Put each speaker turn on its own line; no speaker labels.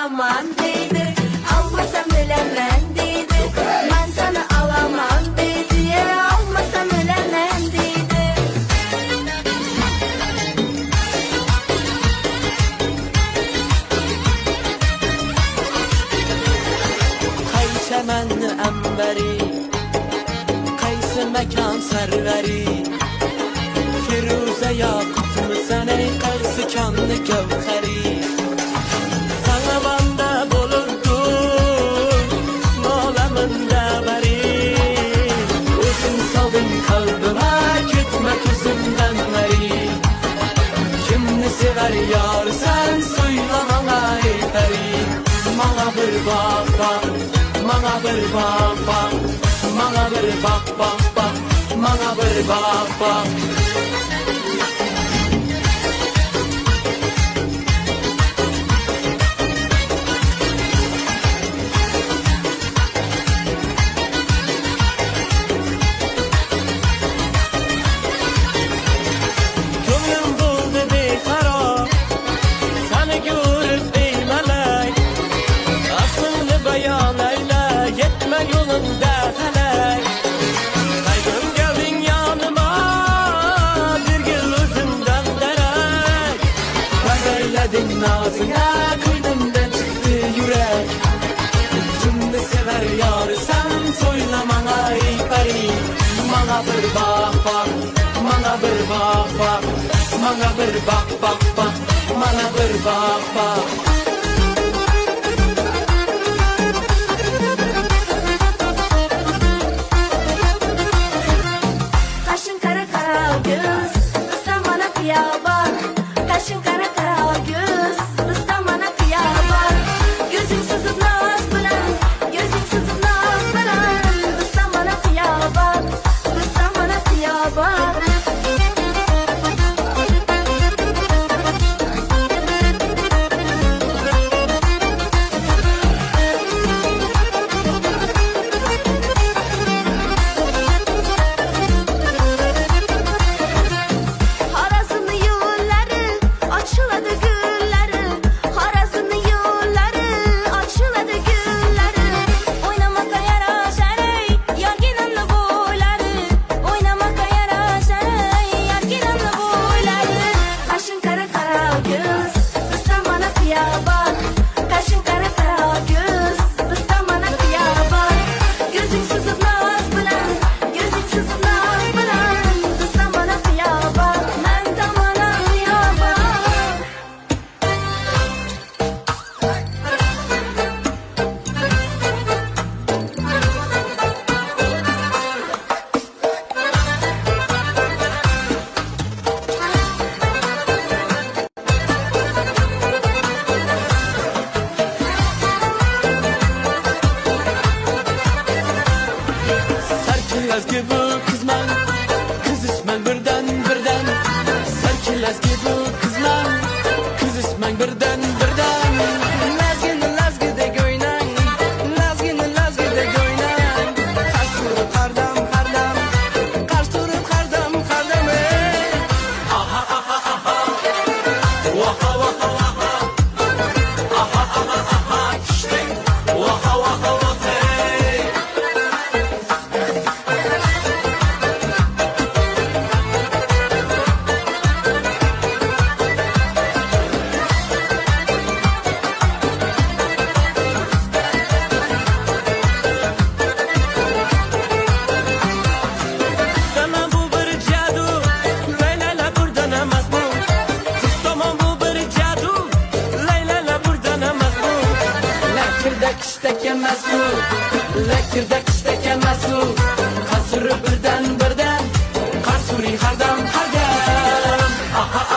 alamam dedi. Almasam ölemem dedi. Ben sana alamam dedi. Almasam ölemem dedi.
Qay chamanni ambari, qaysi makon sarvari, Firuza yoqutmisan ey qaysi konni gavhari. Sana banda bo'lurdu sinolamında bari, o'zing solding qalbima ketma ko'zimdan bari. Kimni sevar yor sen so'yla manga ey pari. Manga bir bak bak, manga bir bak bak, manga bir bak bak bak, manga bir bak bak. Gönlüm buldu beqaror, seni görüp eymalay. Aslını bayan eyle, yetme yolunda felay. Kaygım geldin yanıma, bir gül özümden derek. Ben eyledin nazına, kalbimden çıktı yürek. Şimdi sever yar sen soylamana ey peri. Bana bir bak bak, bana bir bak bak, bana bir bak bak bak, bana bir bak bak.
Kaşın kara kara göz, ıslan bana kıyaban. Kaşın kara kara göz, ıslan bana kıyaban. Gözün sızıp naz bilen, gözün sızıp naz bilen. Islan bana kıyaban, ıslan bana kıyaban. Harazını yolları, açıladı gülleri. Harazını yolları, açıladı gülleri. Oynamakka yaraşar ey, yarginanlı boyları. Oynamakka yaraşar ey, yarginanlı boyları. Kaşın kara kara göz, ıslan bana kıyaban. Kaşın kara kara göz, ıslan bana kıyaban. Gözün sızıp naz bilen, gözün sızıp naz bilen. Islan bana kıyaban, ben de bana kıyaban.
Serkilez gibi kızman, kız ismen birden birden. Serkilez gibi kızman, kız ismen birden birden. Lazgini göynen, lazgini göynen. Karş turup kardam kardam, karş turup kardam kardam ey. Aha aha aha, vaha vaha vaha. Aha aha aha, işte vaha vaha vaha ey. Tamam bu bir cadu, Leyla buradan amaz bu. Tamam bu bir cadu, Leyla buradan amaz bu. Lekirdek işte kemez bu, lekirdek işte kemez bu. Kasırı birden birden, kasuri hardam hardam. Aha